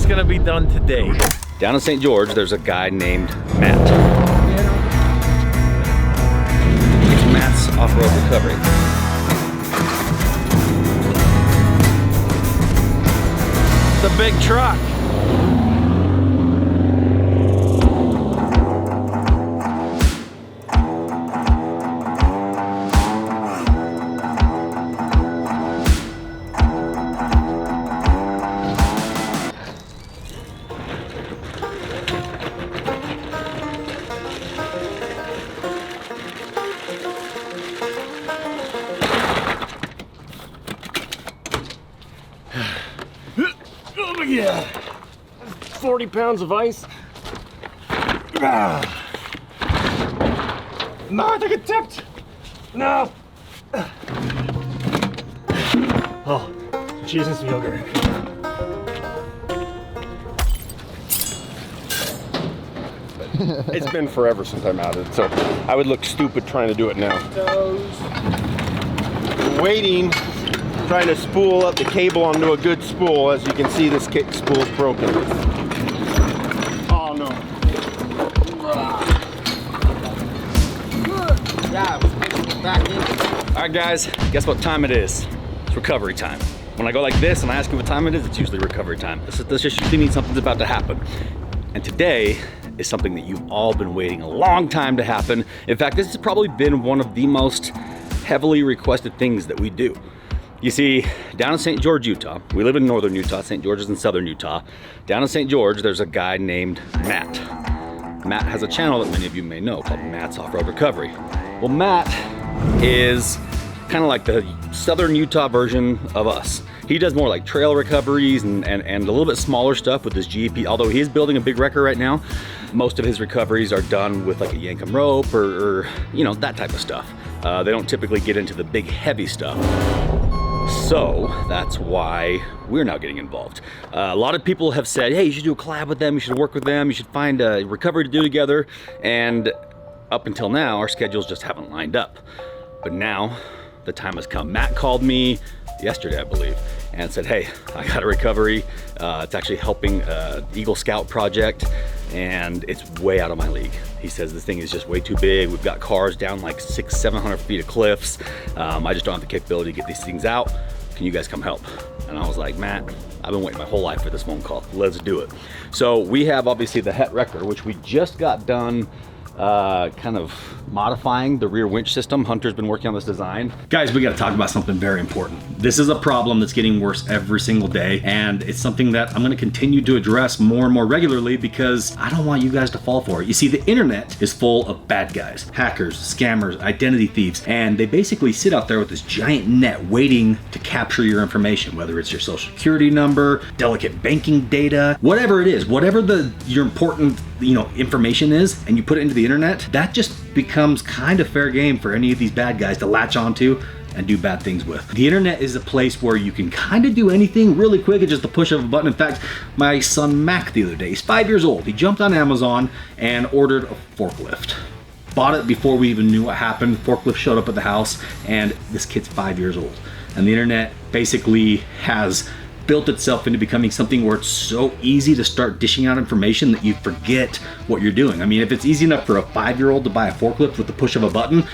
gonna be done today. Down in St. George, there's a guy named Matt. It's Matt's off-road recovery. It's a big truck. Oh yeah, 40 pounds of ice. No, I think it tipped. No. Oh, Jesus yogurt. It's been forever since I mounted, so I would look stupid trying to do it now. Waiting, trying to spool up the cable onto a good spool. As you can see, this spool's broken. Oh no. All right, guys, guess what time it is? It's recovery time. When I go like this and I ask you what time it is, it's usually recovery time. This just usually means something's about to happen. And today is something that you've all been waiting a long time to happen. In fact, this has probably been one of the most heavily requested things that we do. You see, down in St. George, Utah, we live in northern Utah, St. George is in southern Utah. Down in St. George, there's a guy named Matt. Matt has a channel that many of you may know called Matt's Off-Road Recovery. Well, Matt is kind of like the southern Utah version of us. He does more like trail recoveries and a little bit smaller stuff with his GP, although he is building a big wrecker right now. Most of his recoveries are done with like a yankum rope or you know, that type of stuff. They don't typically get into the big heavy stuff. So that's why we're now getting involved. A lot of people have said, hey, you should do a collab with them, you should work with them, you should find a recovery to do together. And up until now, our schedules just haven't lined up. But now the time has come. Matt called me yesterday, I believe, and said, hey, I got a recovery. It's actually helping Eagle Scout project, and it's way out of my league. He says this thing is just way too big. We've got cars down like 600-700 feet of cliffs. I just don't have the capability to get these things out. Can you guys come help? And I was like, Matt, I've been waiting my whole life for this phone call. Let's do it. So we have obviously the Het wrecker, which we just got done kind of modifying the rear winch system. Hunter's been working on this design. Guys, we got to talk about something very important. This is a problem that's getting worse every single day, and it's something that I'm going to continue to address more and more regularly because I don't want you guys to fall for it. You see, the internet is full of bad guys, hackers, scammers, identity thieves, and they basically sit out there with this giant net waiting to capture your information, whether it's your social security number, delicate banking data, whatever it is, whatever your important information is, and you put it into the internet, that just becomes kind of fair game for any of these bad guys to latch onto and do bad things with. The internet is a place where you can kind of do anything really quick at just the push of a button. In fact, my son Mac the other day, he's 5 years old. He jumped on Amazon and ordered a forklift. Bought it before we even knew what happened. Forklift showed up at the house, and this kid's 5 years old. And the internet basically has built itself into becoming something where it's so easy to start dishing out information that you forget what you're doing. I mean, if it's easy enough for a 5-year-old to buy a forklift with the push of a button,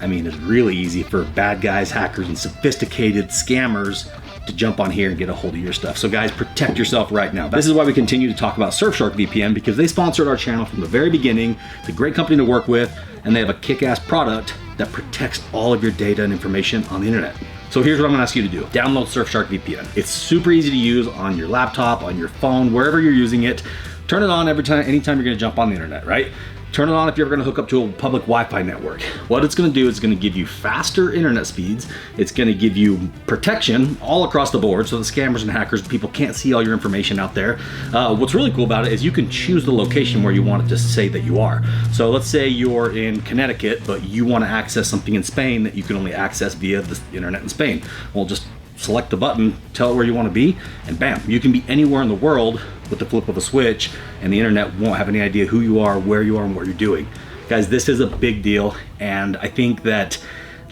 I mean, it's really easy for bad guys, hackers, and sophisticated scammers to jump on here and get a hold of your stuff. So guys, protect yourself right now. This is why we continue to talk about Surfshark VPN, because they sponsored our channel from the very beginning. It's a great company to work with, and they have a kick-ass product that protects all of your data and information on the internet. So here's what I'm gonna ask you to do. Download Surfshark VPN. It's super easy to use on your laptop, on your phone, wherever you're using it. Turn it on anytime you're gonna jump on the internet, right? Turn it on if you're ever gonna hook up to a public Wi-Fi network. What it's gonna do is it's gonna give you faster internet speeds. It's gonna give you protection all across the board so the scammers and hackers, people can't see all your information out there. What's really cool about it is you can choose the location where you want it to say that you are. So let's say you're in Connecticut, but you wanna access something in Spain that you can only access via the internet in Spain. Well, just select the button, tell it where you wanna be, and bam, you can be anywhere in the world with the flip of a switch, and the internet won't have any idea who you are, where you are, and what you're doing. Guys, this is a big deal, and I think that,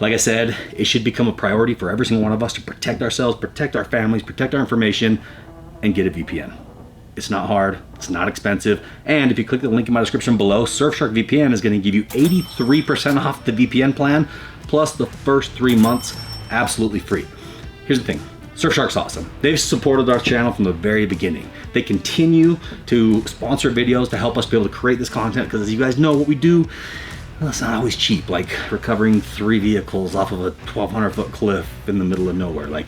like I said, it should become a priority for every single one of us to protect ourselves, protect our families, protect our information, and get a VPN. It's not hard, it's not expensive. And if you click the link in my description below, Surfshark VPN is gonna give you 83% off the VPN plan, plus the first 3 months absolutely free. Here's the thing, Surfshark's awesome. They've supported our channel from the very beginning. They continue to sponsor videos to help us be able to create this content, because as you guys know, what we do, well, it's not always cheap, like recovering 3 vehicles off of a 1,200 foot cliff in the middle of nowhere. Like,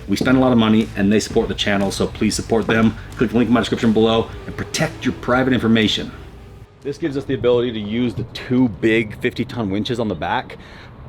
we spend a lot of money and they support the channel, so please support them. Click the link in my description below and protect your private information. This gives us the ability to use the 2 big 50-ton winches on the back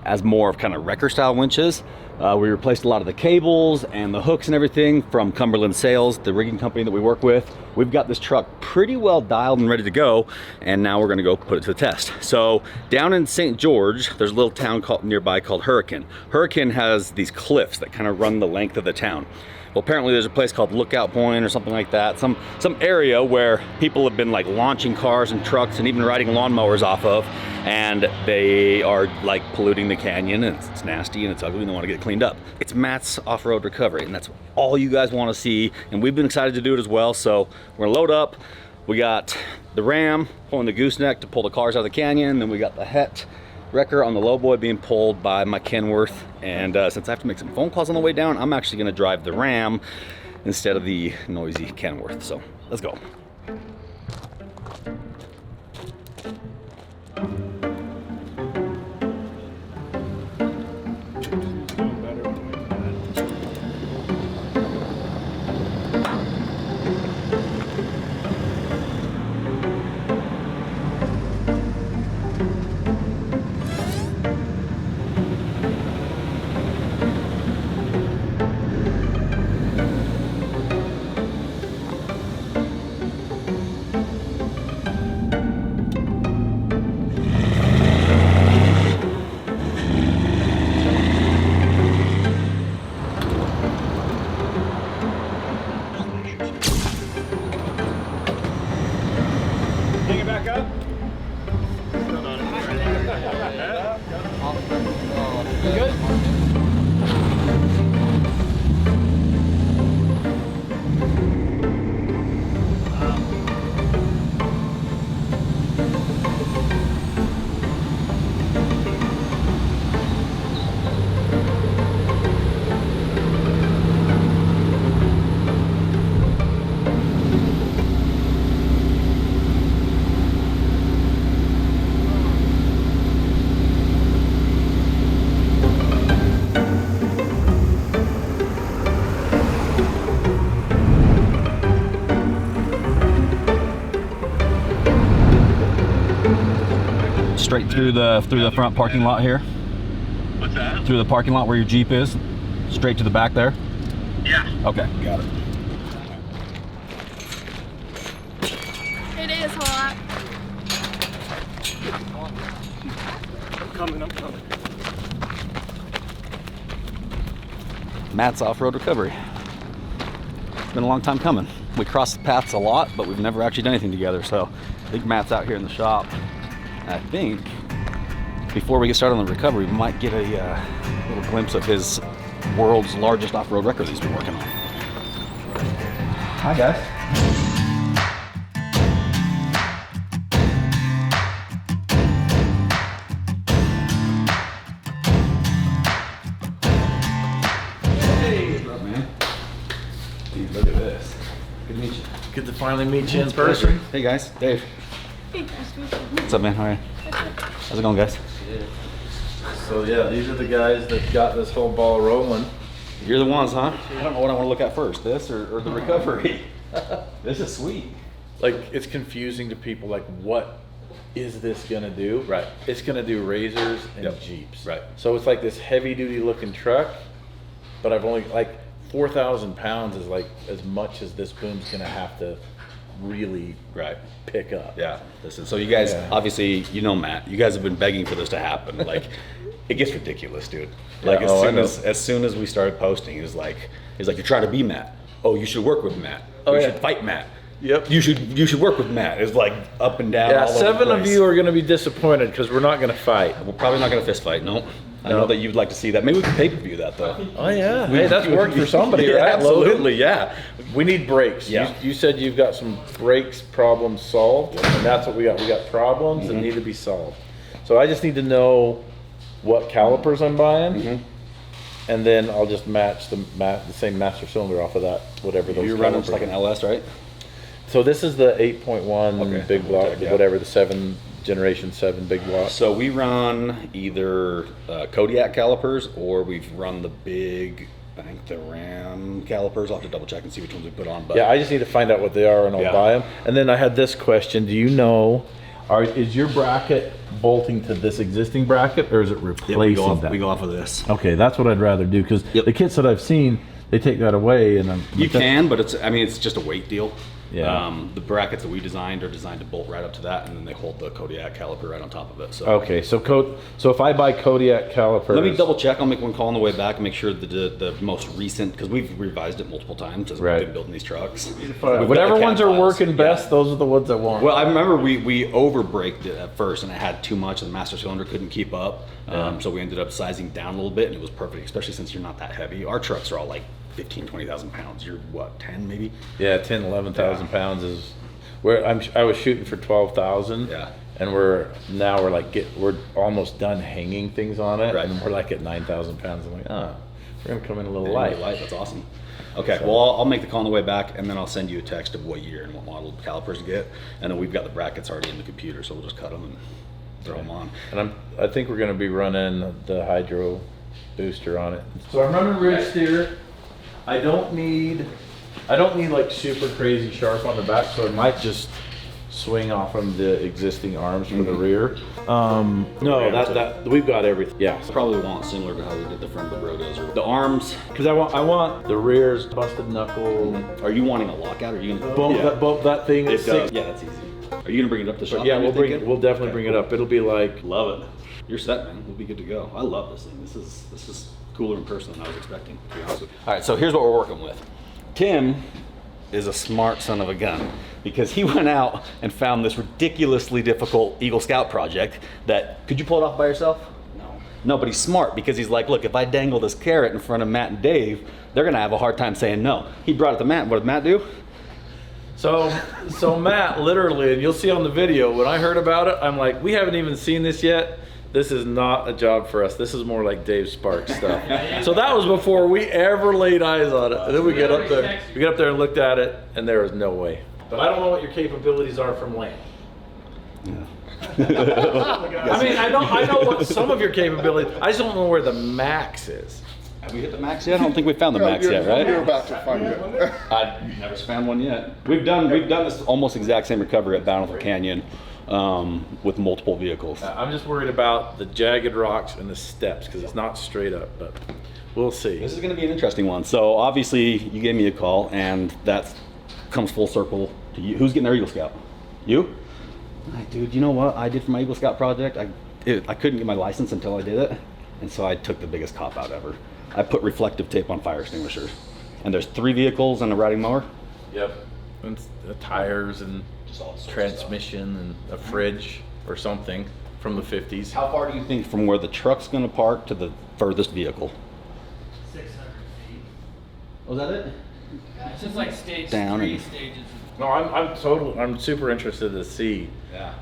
as more of kind of wrecker style winches. We replaced a lot of the cables and the hooks and everything from Cumberland Sales, the rigging company that we work with. We've got this truck pretty well dialed and ready to go, and now we're gonna go put it to the test. So down in St. George, there's a little town nearby called Hurricane. Hurricane has these cliffs that kind of run the length of the town. Well, apparently there's a place called Lookout Point or something like that, some area where people have been like launching cars and trucks and even riding lawnmowers off of, and they are like polluting the canyon, and it's nasty and it's ugly and they want to get it cleaned up. It's Matt's off-road recovery, and that's all you guys want to see, and we've been excited to do it as well. So we're gonna load up. We got the Ram pulling the gooseneck to pull the cars out of the canyon, then we got the Het wrecker on the lowboy being pulled by my Kenworth, and since I have to make some phone calls on the way down, I'm actually gonna drive the Ram instead of the noisy Kenworth. So let's go. Straight through the front parking lot here? What's that? Through the parking lot where your Jeep is? Straight to the back there? Yeah. Okay, got it. It is hot. I'm coming. Matt's off-road recovery. It's been a long time coming. We cross paths a lot, but we've never actually done anything together, so I think Matt's out here in the shop. I think before we get started on the recovery, we might get a little glimpse of his world's largest off-road record he's been working on. Hi guys. Hey, what's up, man? Dude, look at this. Good to meet you. Good to finally meet you in person. Hey guys, Dave. Hey, nice to meet you. What's up, man? How are you? How's it going, guys? So yeah, these are the guys that got this whole ball rolling. You're the ones, huh? I don't know what I want to look at first, this or the recovery. This is sweet. Like, it's confusing to people, like, what is this gonna do? Right. It's gonna do Razors and Yep. Jeeps. Right. So it's like this heavy duty looking truck, but I've only, like, 4,000 pounds is like as much as this boom's gonna have to really pick up. Yeah. Listen, so you guys, obviously, you know Matt, you guys have been begging for this to happen. Like, it gets ridiculous, dude. Like, Yeah, as soon as we started posting, he's like, you're trying to be Matt. Oh, you should work with Matt. Oh, you yeah. should fight Matt. Yep. You should work with Matt. It's like up and down. Yeah, all over 7 the of place. you are gonna be disappointed because we're not gonna fight. We're probably not gonna fist fight, no. I know that you'd like to see that. Maybe we can pay-per-view that though. Oh yeah, hey, that's worked for somebody, Yeah, right? absolutely, Logan? yeah. We need brakes. Yeah. You said you've got some brakes problems solved, and that's what we got. We got problems that need to be solved. So I just need to know what calipers I'm buying, and then I'll just match the same master cylinder off of that, whatever those. You're running calipers just like an are. LS, right? So this is the 8.1 Okay. big block, Yeah. whatever the generation 7 big block. So we run either Kodiak calipers or we've run the big, I think the Ram calipers. I'll have to double check and see which ones we put on. But Yeah, I just need to find out what they are and I'll Yeah. buy them. And then I had this question: do you know, is your bracket bolting to this existing bracket, or is it yeah, replacing that? we go off of this. Okay, that's what I'd rather do, because Yep. the kits that I've seen, they take that away, and You can, but it's just a weight deal. Yeah. The brackets that we designed are designed to bolt right up to that, and then they hold the Kodiak caliper right on top of it. So Okay, so if I buy Kodiak calipers, let me double check. I'll make one call on the way back and make sure the most recent, because we've revised it multiple times as Right. we've been building these trucks. We've whatever got the ones are cat files. working best, Yeah. those are the ones I want. Well, I remember we over braked it at first, and it had too much, and the master cylinder couldn't keep up. So we ended up sizing down a little bit, and it was perfect, especially since you're not that heavy. Our trucks are all like 15, 20,000 pounds. You're what, 10 maybe? Yeah, 10, 11,000 pounds is where I was shooting for 12,000. Yeah. And we're almost done hanging things on it, Right. and we're like at 9,000 pounds. I'm like, we're gonna come in a little Light. light. That's awesome. Okay, well, I'll make the call on the way back, and then I'll send you a text of what year and what model calipers to get, and then we've got the brackets already in the computer, so we'll just cut them and throw them on. And I think we're gonna be running the hydro booster on it. So I'm running ridge steer. I don't need like super crazy sharp on the back, so I might just swing off from the existing arms for the rear. No, that we've got everything. Yeah. Probably want similar to how we did the front of the Rotos or the arms. Because I want the rears busted knuckle. Are you wanting a lockout? Or are you gonna Bump that thing at It does. 6. Yeah, that's easy. Are you gonna bring it up to shop? Yeah, then, you're thinking? we'll definitely Okay, bring cool. it up. It'll be like, Love it. You're set, man. We'll be good to go. I love this thing. This is cooler in person than I was expecting, to be honest with you. All right, so here's what we're working with. Tim is a smart son of a gun, because he went out and found this ridiculously difficult Eagle Scout project that, could you pull it off by yourself? No, but he's smart, because he's like, look, if I dangle this carrot in front of Matt and Dave, they're gonna have a hard time saying no. He brought it to Matt. What did Matt do? so Matt literally, and you'll see on the video, when I heard about it, I'm like, we haven't even seen this yet. This is not a job for us. This is more like Sparks stuff. So that was before we ever laid eyes on it. And then we get up there and looked at it, and there was no way. But I don't know what your capabilities are from land. I mean, I know what some of your capabilities. I just don't know where the max is. Have we hit the max yet? I don't think we found the max yet, right? You're about to find it. I've never found one yet. We've done this almost exact same recovery at Bountiful Canyon with multiple vehicles. I'm just worried about the jagged rocks and the steps, because it's not straight up, but we'll see. This is going to be an interesting one. So obviously you gave me a call, and that comes full circle to you. Who's getting their Eagle Scout? You? Dude, you know what I did for my Eagle Scout project? I couldn't get my license until I did it, and so I took the biggest cop out ever. I put reflective tape on fire extinguishers, and there's 3 vehicles and a riding mower. Yep. And the tires and Just all sorts of transmission and a fridge or something from the 50s. How far do you think from where the truck's going to park to the furthest vehicle? 600 feet. Was that it? Yeah, it's just like stage Down 3 and- stages. No, I'm super interested to see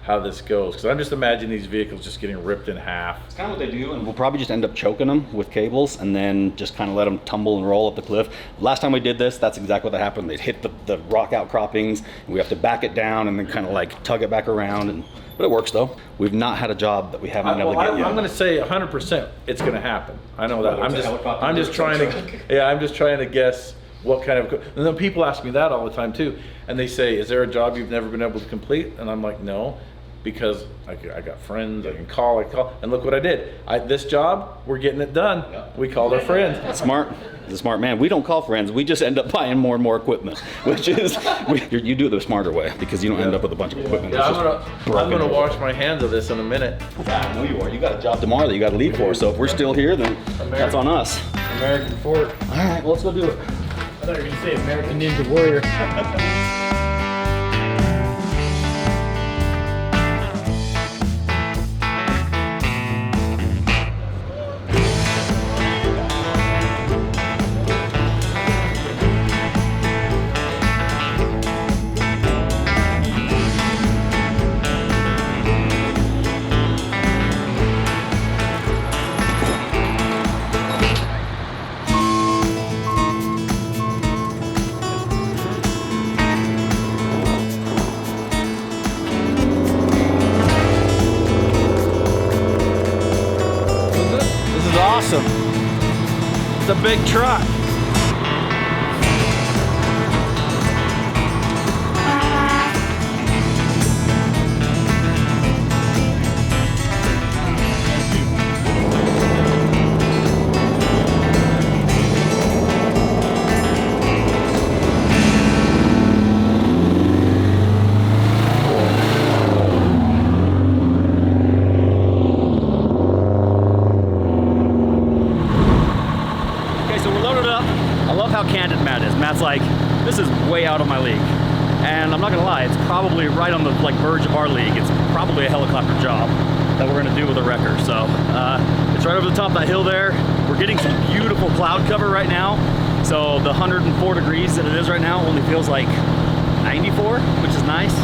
how this goes, because I'm just imagining these vehicles just getting ripped in half. It's kind of what they do, and we'll probably just end up choking them with cables and then just kind of let them tumble and roll up the cliff. Last time we did this, that's exactly what happened. They'd hit the rock outcroppings, and we have to back it down and then kind of like tug it back around. But it works though. We've not had a job that we haven't been able to get yet. I'm going to say 100% it's going to happen. I know that. Whether it's a helicopter I'm or just a trying truck. I'm just trying to guess what kind of, and then people ask me that all the time too. And they say, is there a job you've never been able to complete? And I'm like, no, because I got friends, I can call, and look what I did. This job, we're getting it done. We called our friends. Smart. He's a smart man. We don't call friends. We just end up buying more and more equipment, which is, you do it the smarter way, because you don't end up with a bunch of equipment Yeah, that's just I'm broken. gonna wash my hands of this in a minute. Yeah, I know you are. You got a job tomorrow that you got to leave for, so if we're still here, then that's on us. American Fork. All right, well, let's go do it. I thought you were going to say American Ninja Warrior. awesome. It's a big truck. Matt's like, this is way out of my league. And I'm not gonna lie, it's probably right on the verge of our league. It's probably a helicopter job that we're gonna do with a wrecker. So it's right over the top of that hill there. We're getting some beautiful cloud cover right now. So the 104 degrees that it is right now only feels like 94, which is nice.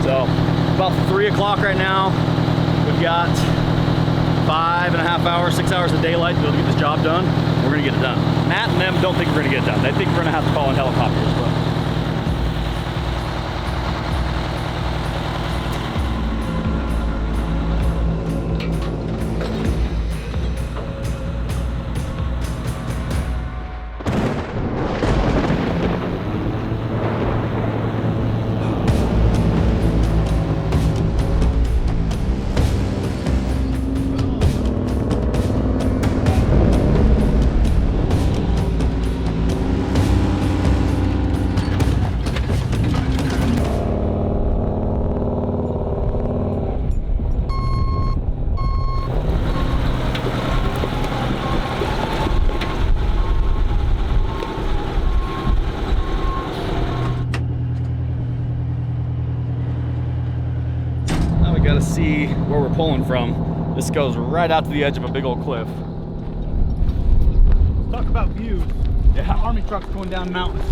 So about 3 o'clock right now. We've got 5.5 hours, 6 hours of daylight to be able to get this job done. We're gonna get it done. Matt and them don't think we're gonna get it done. They think we're gonna have to call in helicopters, but gotta see where we're pulling from. This goes right out to the edge of a big old cliff. Talk about views. Yeah. Army trucks going down mountains.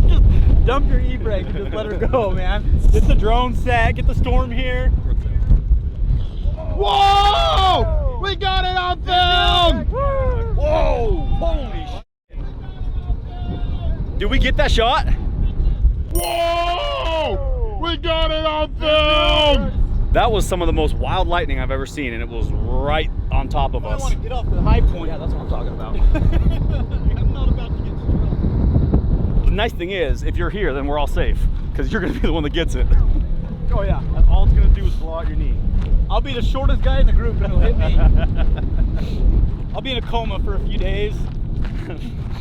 Just dump your e-brake and just let her go, man. Get the drone set, get the storm here. Whoa! We got it on film! Whoa! Holy shit. Did we get that shot? Whoa! We got it on film! That was some of the most wild lightning I've ever seen, and it was right on top of I us. want to get off the high point. Yeah, that's what I'm talking about. I'm not about to get struck. The nice thing is, if you're here, then we're all safe, because you're gonna be the one that gets it. Oh yeah. And all it's gonna do is blow out your knee. I'll be the shortest guy in the group and it'll hit me. I'll be in a coma for a few days.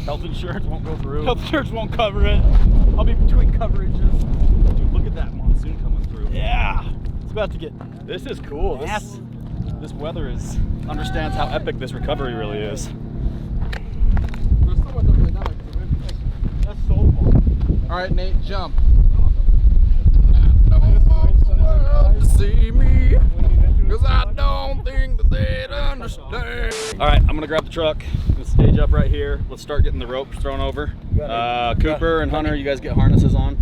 Health insurance won't go through. Health insurance won't cover it. I'll be between coverages. Dude, look at that monsoon coming through. Yeah. It's about to get This is cool. This weather understands how epic this recovery really is. That's so fun. All right, Nate, jump. See me, cause I don't think that they'd understand. All right, I'm gonna grab the truck. Let's stage up right here. Let's start getting the ropes thrown over. Cooper and Hunter, you guys get harnesses on.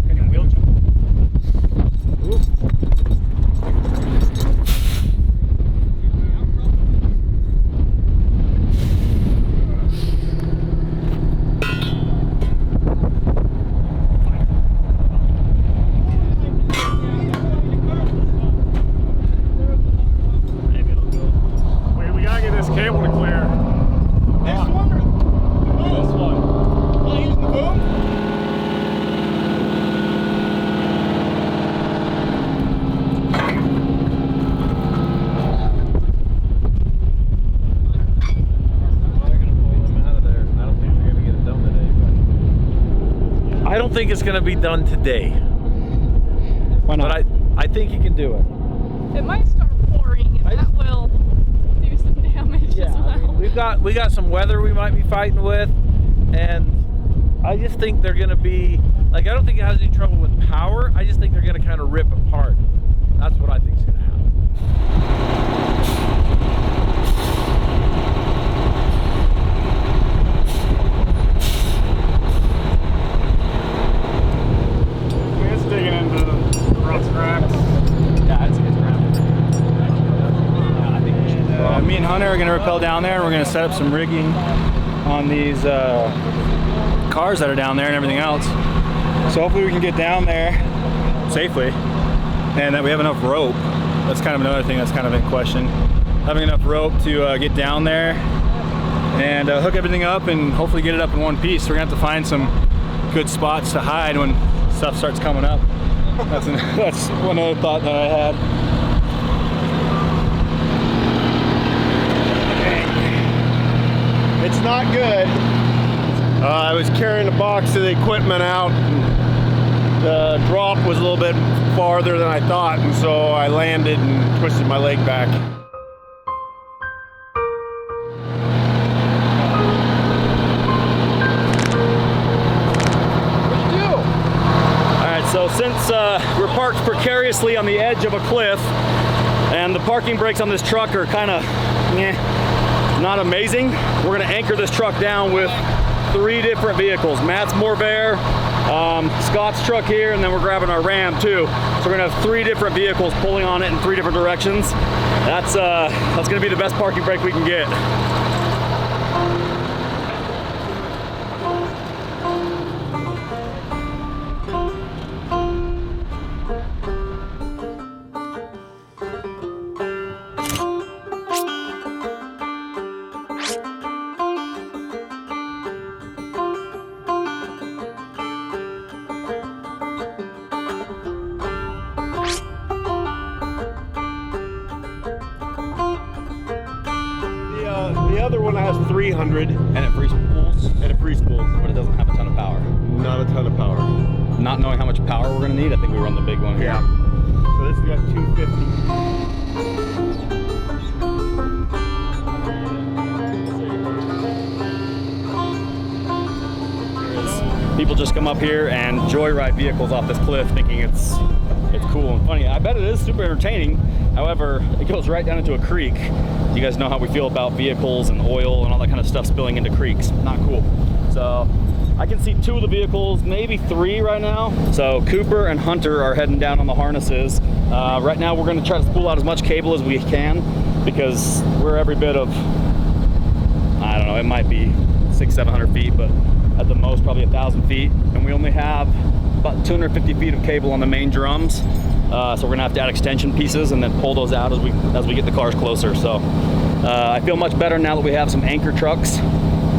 I don't think it's going to be done today. Why not? But I think you can do it. It might start pouring, and that will do some damage as well. We got some weather we might be fighting with, and I just think they're going to be like, I don't think it has any trouble with power. I just think they're going to kind of rip apart. That's what I think is going to happen. Digging into the rough cracks. Yeah, it's ground. I think we should. Me and Hunter are going to rappel down there, and we're going to set up some rigging on these cars that are down there and everything else. So hopefully we can get down there safely, and that we have enough rope. That's kind of another thing that's kind of in question. having enough rope to get down there and hook everything up and hopefully get it up in one piece. So we're gonna have to find some good spots to hide when stuff starts coming up. That's one other thought that I had. It's not good. I was carrying a box of the equipment out. The drop was a little bit farther than I thought, and so I landed and twisted my leg back. So since we're parked precariously on the edge of a cliff and the parking brakes on this truck are kind of not amazing, we're gonna anchor this truck down with 3 different vehicles. Matt's Morvair, Scott's truck here, and then we're grabbing our Ram too. So we're gonna have 3 different vehicles pulling on it in 3 different directions. That's gonna be the best parking brake we can get. The other one has 300 And it free spools, and it free spools, but it doesn't have a ton of power. not a ton of power. Not knowing how much power we're gonna need, I think we run the big one here. Yeah. So this has got 250. People just come up here and joyride vehicles off this cliff thinking it's cool and funny. I bet it is super entertaining. However, it goes right down into a creek. You guys know how we feel about vehicles and oil and all that kind of stuff spilling into creeks. Not cool. So I can see 2 of the vehicles, maybe 3 right now. So Cooper and Hunter are heading down on the harnesses. Right now we're gonna try to spool out as much cable as we can because we're every bit of, I don't know, it might be 600-700 feet, but at the most probably 1,000 feet, and we only have about 250 feet of cable on the main drums, so we're gonna have to add extension pieces and then pull those out as we get the cars closer. So I feel much better now that we have some anchor trucks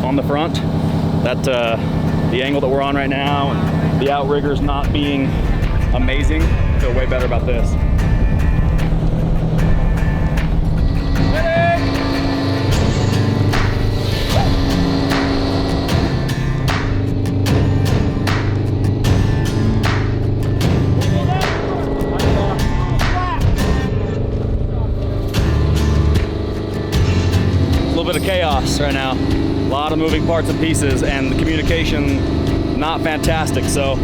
on the front. That the angle that we're on right now and the outriggers not being amazing, I feel way better about this. Bit of chaos right now, a lot of moving parts and pieces, and the communication not fantastic. So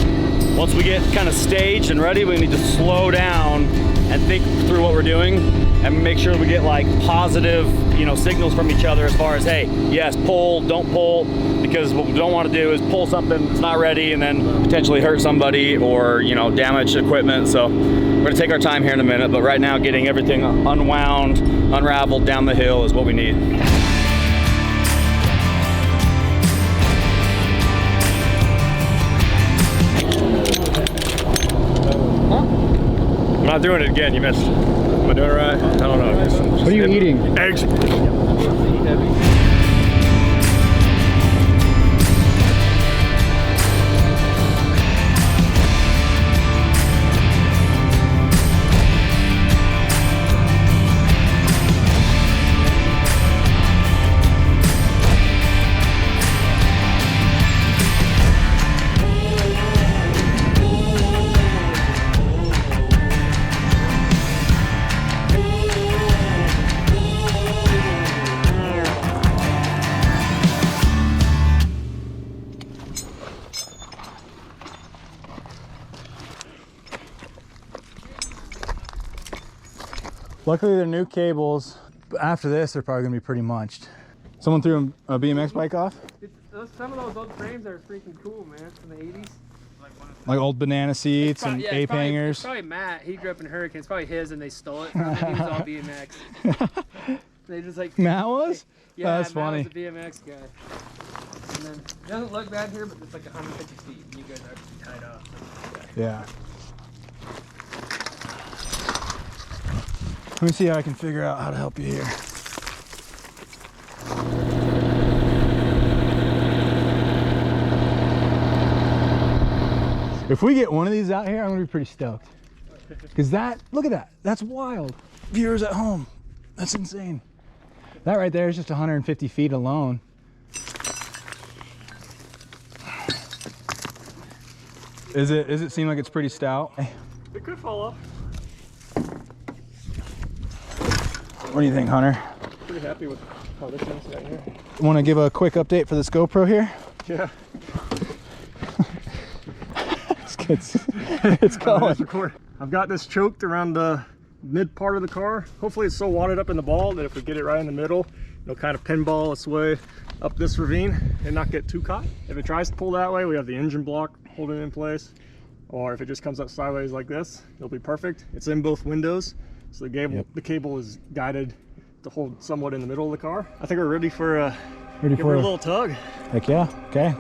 once we get kind of staged and ready, we need to slow down and think through what we're doing and make sure we get like positive, you know, signals from each other as far as, hey, yes, pull, don't pull, because what we don't want to do is pull something that's not ready and then potentially hurt somebody or, you know, damage equipment. So we're gonna take our time here in a minute, but right now getting everything unwound, unraveled down the hill is what we need. I'm not doing it again, you missed. Am I doing it right? I don't know. Just What are you eating? Eggs. Luckily they're new cables, but after this they're probably gonna be pretty munched. Someone threw a BMX bike off? Some of those old frames are freaking cool, man, from the 80s. Like old banana seats and ape hangers? It's probably Matt. He grew up in Hurricane. It's probably his and they stole it from him. He was all BMX. They just like... Matt was? Yeah, that's funny. Matt was a BMX guy. And then, it doesn't look bad here, but it's like 150 feet and you guys are actually tied off. So. Yeah. Let me see how I can figure out how to help you here. If we get one of these out here, I'm gonna be pretty stoked. Cause that, look at that, that's wild. Viewers at home, that's insane. That right there is just 150 feet alone. Is it seem like it's pretty stout? It could fall off. What do you think, Hunter? Pretty happy with how this thing's right here. Want to give a quick update for this GoPro here? Yeah. It's going. I've got this choked around the mid part of the car. Hopefully it's so wadded up in the ball that if we get it right in the middle, it'll kind of pinball its way up this ravine and not get too caught. If it tries to pull that way, we have the engine block holding it in place. Or if it just comes up sideways like this, it'll be perfect. It's in both windows, so the cable is guided to hold somewhat in the middle of the car. I think we're ready for a little tug. Heck yeah. Okay.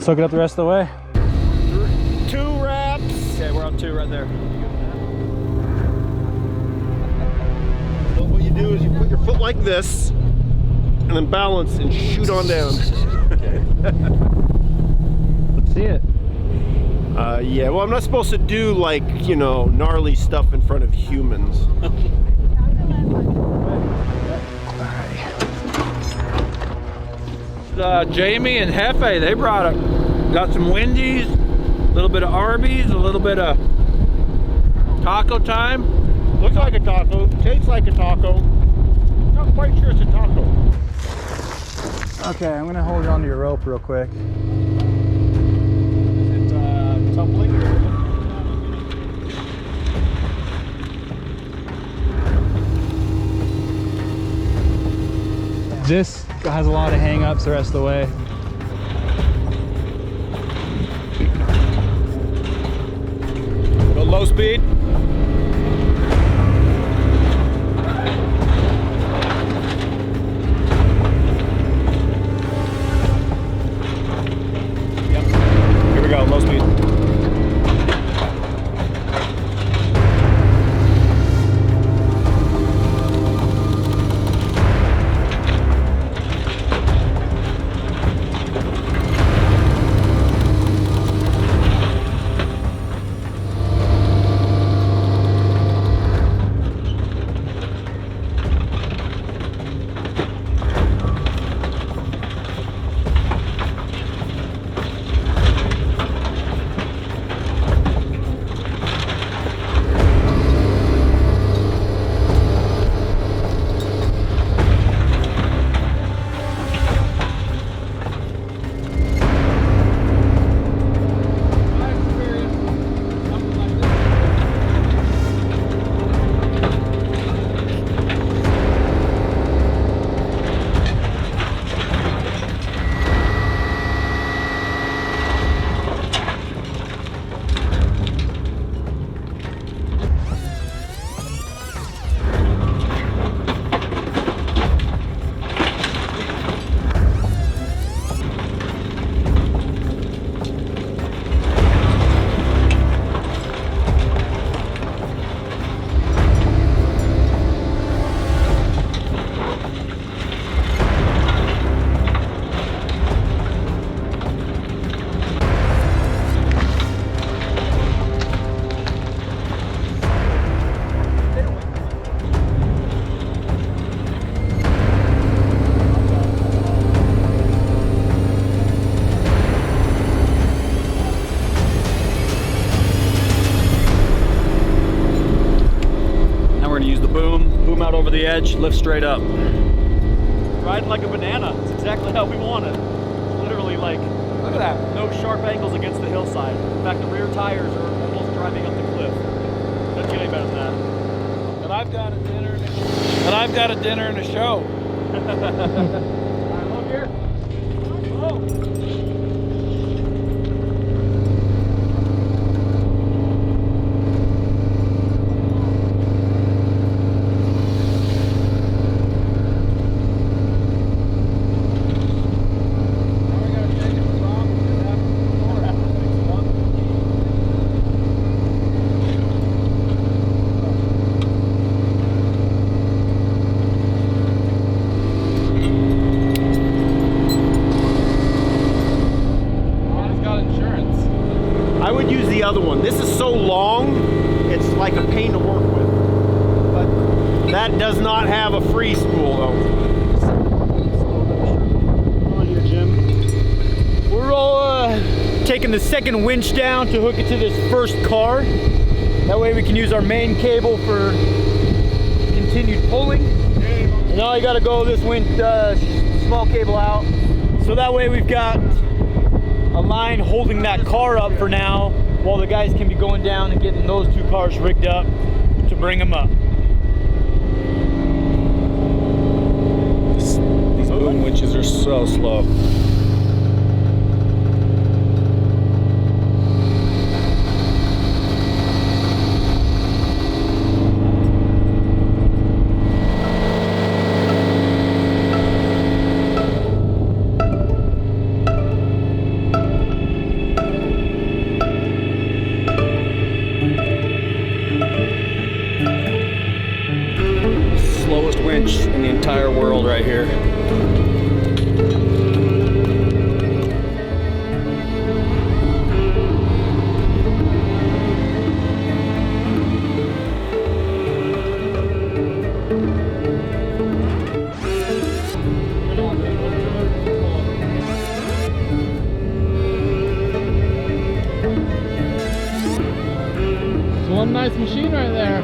Soak it up the rest of the way. 2 wraps. Okay, we're on 2 right there. So what you do is you put your foot like this, and then balance and shoot on down. Let's see it. Yeah, well, I'm not supposed to do, like, you know, gnarly stuff in front of humans. Jamie and Hefe, they got some Wendy's, a little bit of Arby's, a little bit of taco time. Looks like a taco, tastes like a taco. Not quite sure it's a taco. Okay, I'm gonna hold on to your rope real quick. Is it tumbling? This has a lot of hang-ups the rest of the way. Go low speed. Yep. Here we go, low speed. Out over the edge, lift straight up. Riding like a banana. It's exactly how we want it. Literally, like, look at that. No sharp angles against the hillside. In fact, the rear tires are almost driving up the cliff. Doesn't get any better than that. And I've got a dinner and a show. All right, look here. Oh. would use the other one. This is so long, it's like a pain to work with. But that does not have a free spool though. On here, Jim. We're all taking the second winch down to hook it to this first car. That way we can use our main cable for continued pulling. And now I gotta go this winch, small cable out. So that way we've got a line holding that car up for now, while the guys can be going down and getting those two cars rigged up to bring them up. These boom winches are so slow. Slowest winch in the entire world right here. It's one nice machine right there.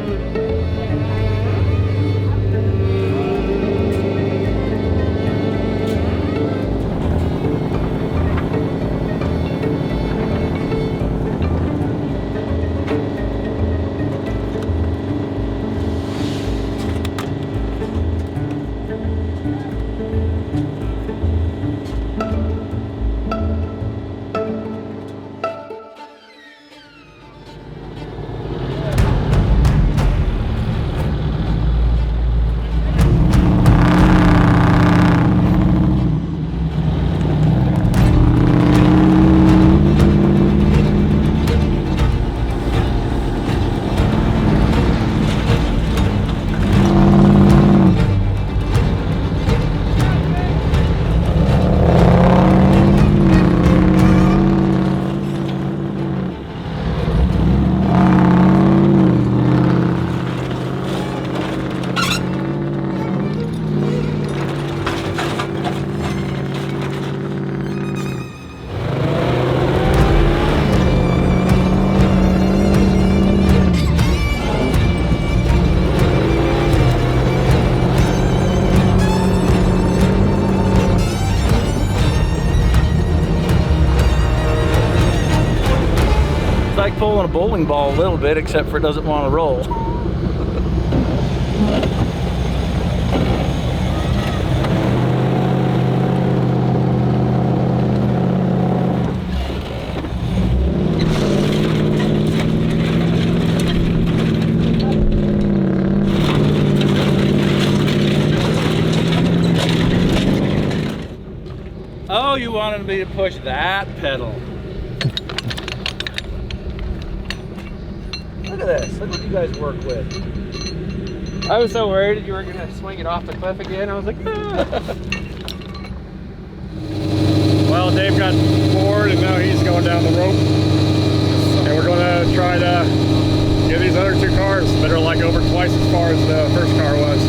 Like pulling a bowling ball a little bit, except for it doesn't want to roll. Oh, you wanted me to push that pedal. Look at this. Look what you guys work with. I was so worried you were gonna swing it off the cliff again. I was like, ah. Well, Dave got bored and now he's going down the rope. And we're gonna try to get these other two cars that are like over twice as far as the first car was.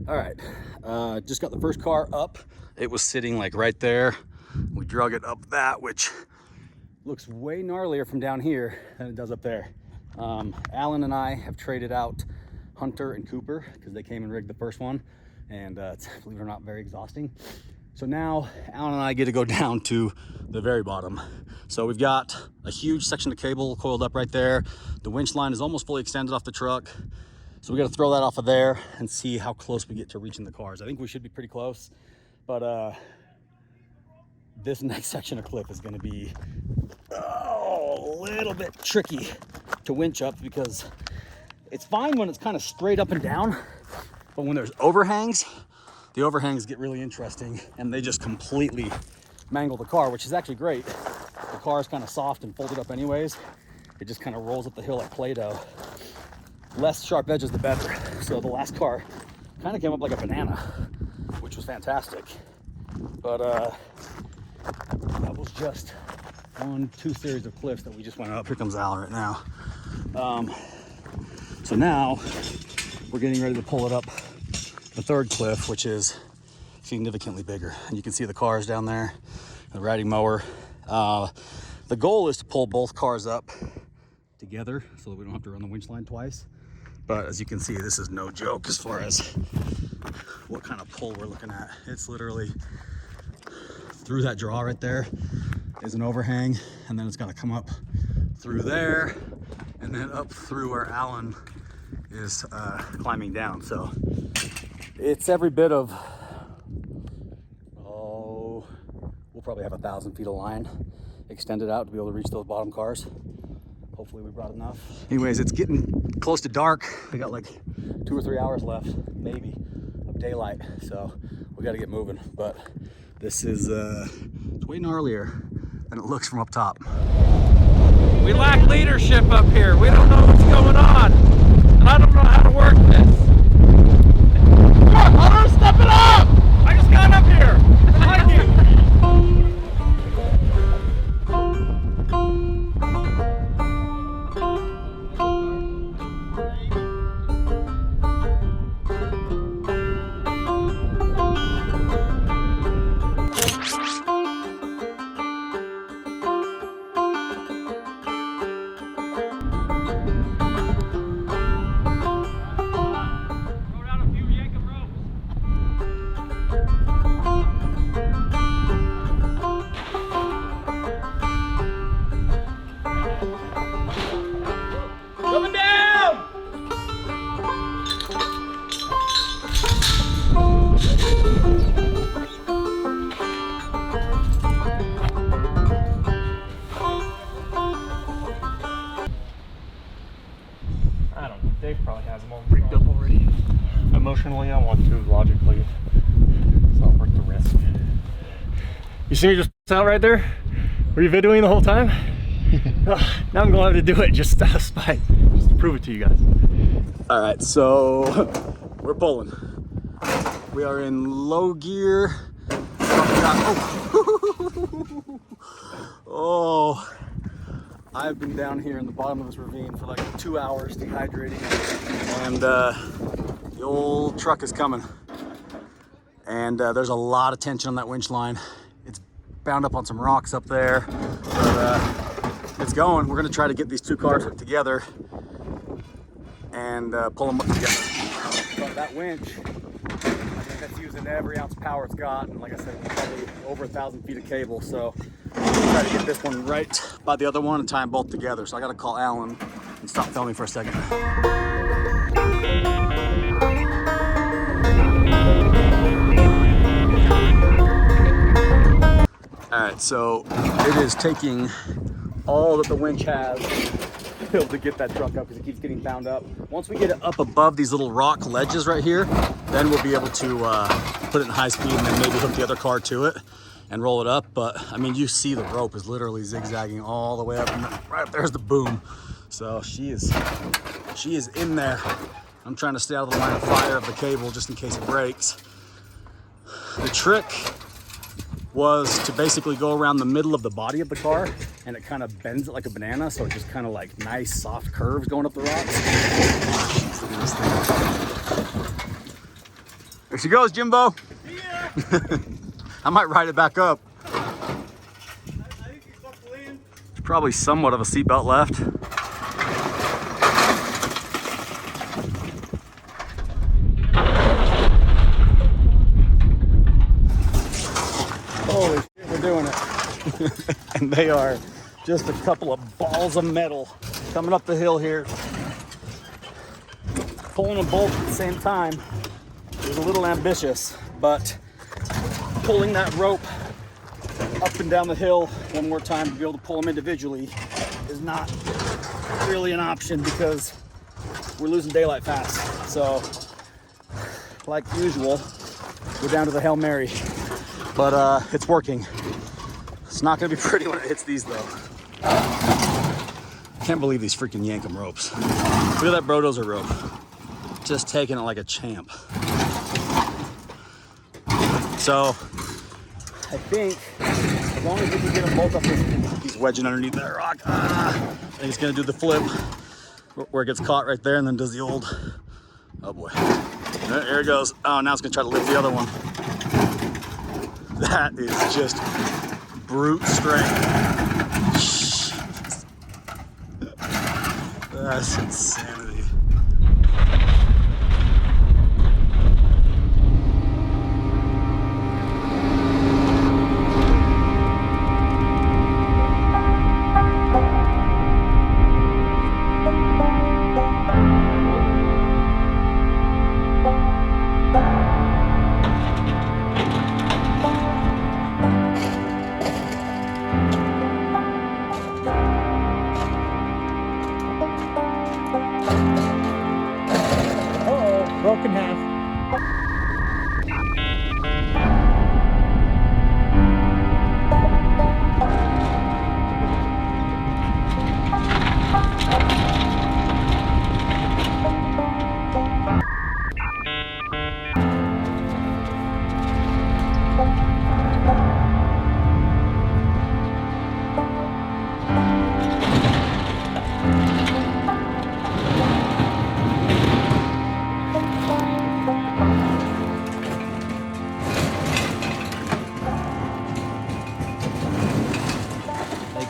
All right, just got the first car up. It was sitting like right there. We drug it up that, which looks way gnarlier from down here than it does up there. Alan and I have traded out Hunter and Cooper because they came and rigged the first one, and it's, believe it or not, very exhausting. So now Alan and I get to go down to the very bottom. So we've got a huge section of cable coiled up right there. The winch line is almost fully extended off the truck. So we got to throw that off of there and see how close we get to reaching the cars. I think we should be pretty close, but this next section of cliff is going to be a little bit tricky to winch up, because it's fine when it's kind of straight up and down, but when there's overhangs, the overhangs get really interesting and they just completely mangle the car, which is actually great. The car is kind of soft and folded up anyways. It just kind of rolls up the hill like Play-Doh. Less sharp edges, the better. So the last car kind of came up like a banana, which was fantastic. But that was just 2 series of cliffs that we just went up. Here comes Al right now. So now we're getting ready to pull it up the 3rd cliff, which is significantly bigger. And you can see the cars down there, the riding mower. The goal is to pull both cars up together so that we don't have to run the winch line twice. But as you can see, this is no joke as far as what kind of pull we're looking at. It's literally through that draw right there is an overhang, and then it's got to come up through there and then up through where Alan is climbing down. So it's every bit of, we'll probably have 1,000 feet of line extended out to be able to reach those bottom cars. Hopefully we brought enough. Anyways, it's getting close to dark. We got like 2 or 3 hours left, maybe, of daylight. So we got to get moving. But this is it's way gnarlier than it looks from up top. We lack leadership up here. We don't know what's going on. And I don't know how to work this. Hunter, step it up! I just got up here. Behind you. I don't know. Dave probably has them all rigged up already. Emotionally, I want to. Logically, it's not worth the risk. You see me just out right there? Were you videoing the whole time? Now I'm going to have to do it just out of spite, just to prove it to you guys. All right, so we're pulling. We are in low gear. Oh, I've been down here in the bottom of this ravine for like 2 hours dehydrating, and the old truck is coming. And there's a lot of tension on that winch line. It's bound up on some rocks up there, but it's going. We're gonna try to get these 2 cars hooked together and pull them up together. But that winch, I think that's using every ounce of power it's got, and like I said, it's probably over 1,000 feet of cable. So I'm gonna try to get this one right by the other one and tie them both together. So I gotta call Alan and stop filming for a second. All right, so it is taking all that the winch has to be able to get that truck up because it keeps getting bound up. Once we get it up above these little rock ledges right here, then we'll be able to put it in high speed and then maybe hook the other car to it and roll it up. But I mean, you see the rope is literally zigzagging all the way up, and right up there's the boom. So she is in there. I'm trying to stay out of the line of fire of the cable just in case it breaks. The trick was to basically go around the middle of the body of the car, and it kind of bends it like a banana, so it just kind of like nice soft curves going up the rocks. Look at this thing. There she goes, Jimbo. Yeah. I might ride it back up. I think you're supposed to lean. There's probably somewhat of a seatbelt left. Holy shit, we're doing it. And they are just a couple of balls of metal coming up the hill here. Pulling them both at the same time is a little ambitious, but pulling that rope up and down the hill one more time to be able to pull them individually is not really an option because we're losing daylight fast. So, like usual, we're down to the Hail Mary. But it's working. It's not gonna be pretty when it hits these though. Can't believe these freaking Yankum ropes. Look at that Brodozer rope. Just taking it like a champ. So I think as long as we can get them both up this, he's wedging underneath that rock. I think he's gonna do the flip where it gets caught right there and then does the old, oh boy. There it goes. Oh, now it's gonna try to lift the other one. That is just brute strength. That's insanity. Broke in half.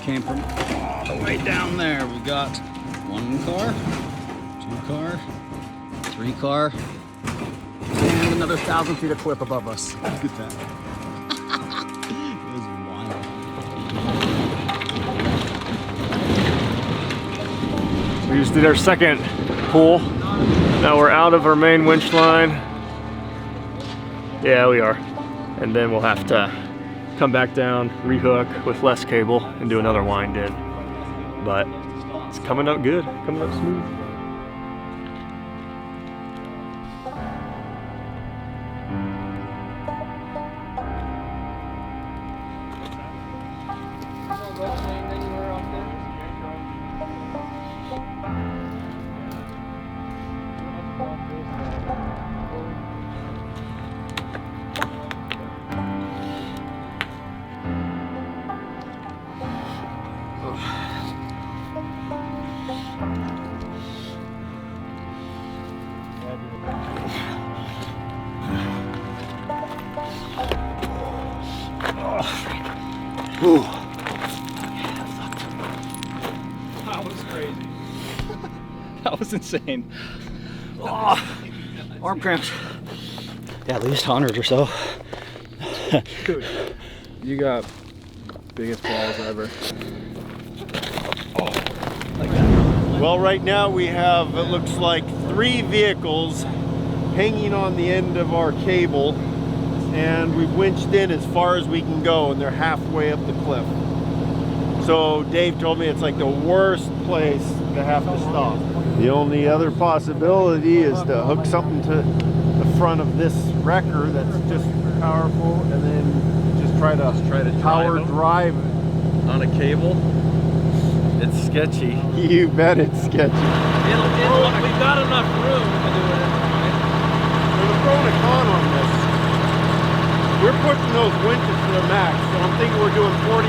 Came from all the way down there. We got 1 car, 2 car, 3 car, and another 1,000 feet of cliff above us. Look at that. It was wild. We just did our second pull. Now we're out of our main winch line. Yeah, we are. And then we'll have to come back down, rehook with less cable, and do another wind in. But it's coming up good, coming up smooth. Ooh. That was crazy. That was insane. Oh, arm cramps. Yeah, at least 100 or so. Dude, you got biggest balls ever. Well, right now we have, it looks like 3 vehicles hanging on the end of our cable, and we've winched in as far as we can go, and they're halfway up the cliff. So Dave told me it's like the worst place to have to stop. The only other possibility is to hook something to the front of this wrecker that's just powerful, and then just try to power drive on a cable. It's sketchy. You bet it's sketchy. We've got enough room to do it anyway. There's a pro and a con on this. We're pushing those winches to the max, so I'm thinking we're doing 45,000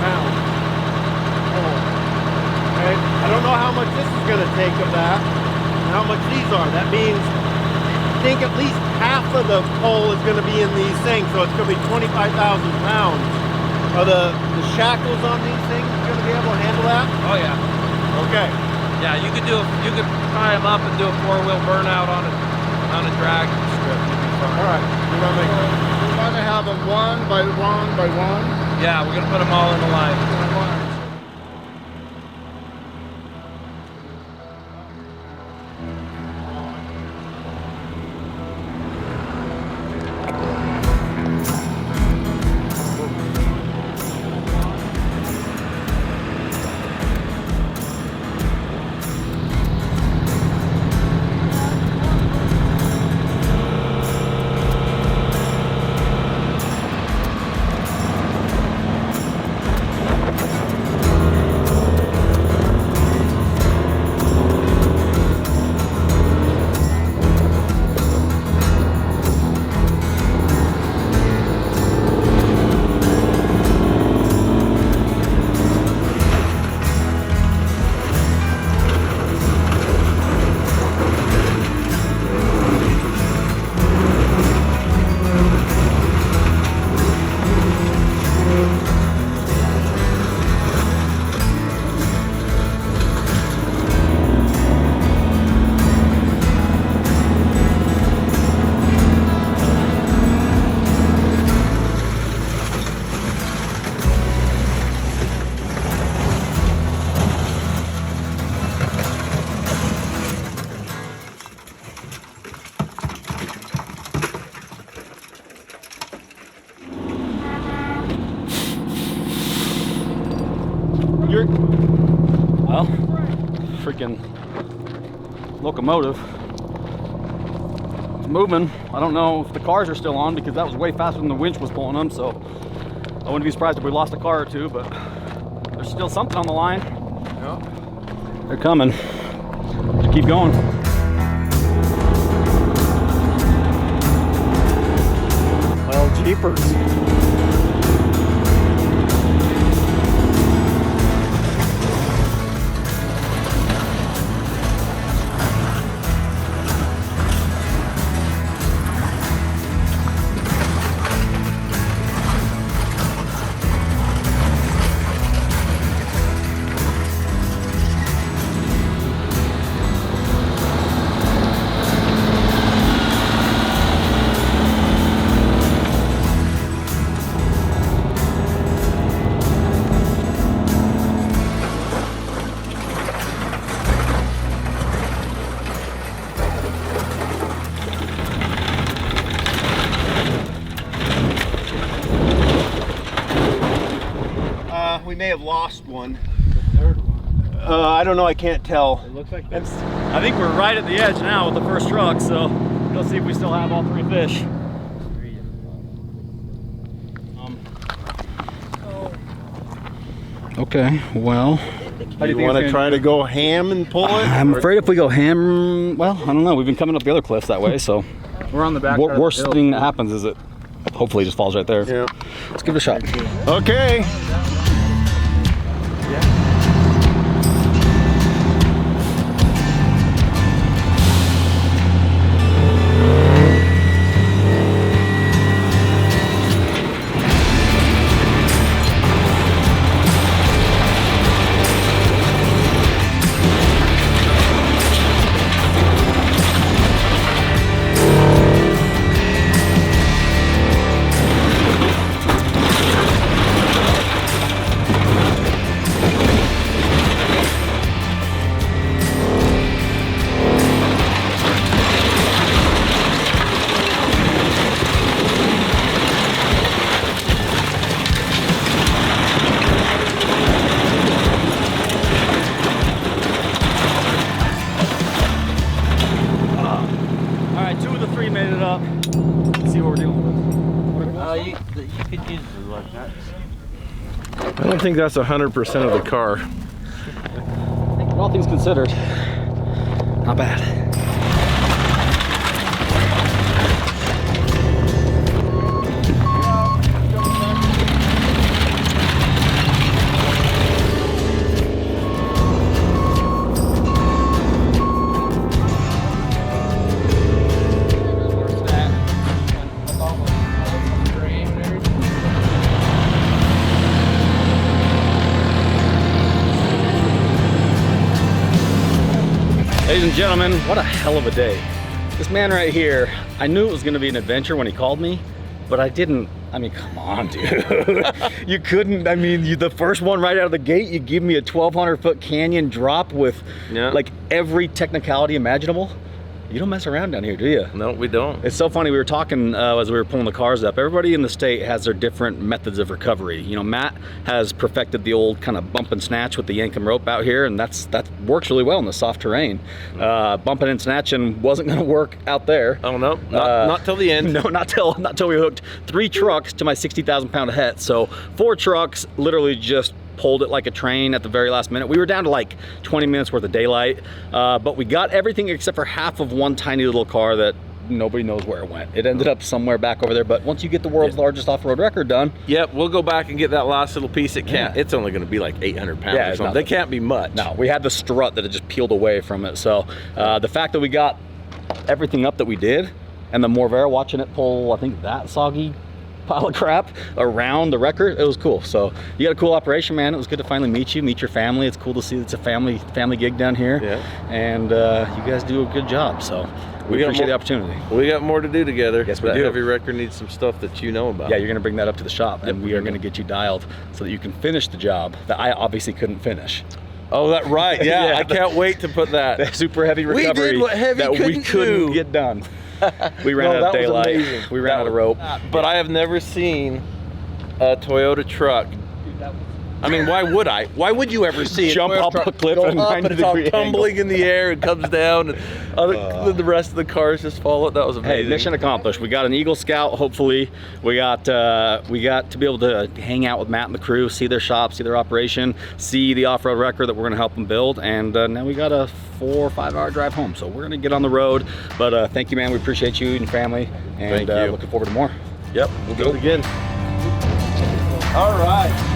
pounds. Okay. I don't know how much this is going to take of that, and how much these are. That means I think at least half of the pole is going to be in these things, so it's going to be 25,000 pounds. Are the shackles on these things going to be able to handle that? Oh yeah. Okay. Yeah, you could tie them up and do a 4-wheel burnout on a drag strip. You'd be fine. All right. We're going to have them one by one by one. Yeah, we're gonna put them all in the line. well, freaking locomotive. It's moving. I don't know if the cars are still on because that was way faster than the winch was pulling them, so I wouldn't be surprised if we lost a car or two, but there's still something on the line. Yeah. They're coming. Just keep going. Well, jeepers. We may have lost one. I don't know, I can't tell. It looks like It's, I think we're right at the edge now with the first truck, so let's see if we still have all 3 fish. Okay, well, You want to try to go ham and pull it? I'm afraid if we go ham, well, I don't know. We've been coming up the other cliffs that way, so We're on the back. worst thing that happens is it hopefully just falls right there. Yeah. Let's give it a shot. Okay. I don't think that's 100% of the car. All things considered, not bad. Ladies and gentlemen, what a hell of a day. This man right here, I knew it was gonna be an adventure when he called me, but I didn't, I mean, come on, dude. You couldn't, I mean, the first one right out of the gate, you give me a 1,200 foot canyon drop with like every technicality imaginable. You don't mess around down here, do you? No, we don't. It's so funny, we were talking as we were pulling the cars up. Everybody in the state has their different methods of recovery. You know, Matt has perfected the old kind of bump and snatch with the yank and rope out here, and that works really well in the soft terrain. Bumping and snatching wasn't gonna work out there. Oh no, not till the end. No, not till we hooked 3 trucks to my 60,000 pound het. So 4 trucks literally just pulled it like a train at the very last minute. We were down to like 20 minutes worth of daylight, but we got everything except for half of one tiny little car that nobody knows where it went. It ended up somewhere back over there, but once you get the world's largest off-road record done. Yep, we'll go back and get that last little piece. It can't, it's only gonna be like 800 pounds or something. They can't be much. No, we had the strut that had just peeled away from it. So the fact that we got everything up that we did, and the Morvera watching it pull, I think that soggy pile of crap around the record, it was cool. So you got a cool operation, man. It was good to finally meet you, meet your family. It's cool to see it's a family gig down here. Yeah. And you guys do a good job. So we appreciate the opportunity. We got more to do together. Yes, we that do. Heavy record needs some stuff that you know about. Yeah, you're gonna bring that up to the shop, and we are gonna get you dialed so that you can finish the job that I obviously couldn't finish. Oh, that right. Yeah, Yeah, I can't wait to put that. The super heavy recovery we did what Heavy that we couldn't get done. We ran out of daylight. We ran out of rope. But I have never seen a Toyota truck I mean, why would I? Why would you ever see it Jump go up a cliff go at a up and it's all 90-degree tumbling in the air and comes down, and the rest of the cars just follow it? That was amazing. Hey, mission accomplished. We got an Eagle Scout. Hopefully, we got to be able to hang out with Matt and the crew, see their shop, see their operation, see the off-road record that we're going to help them build, and now we got a 4 or 5 hour drive home. So we're going to get on the road. But thank you, man. We appreciate you and your family, and Thank you. looking forward to more. Yep, we'll do it again. All right.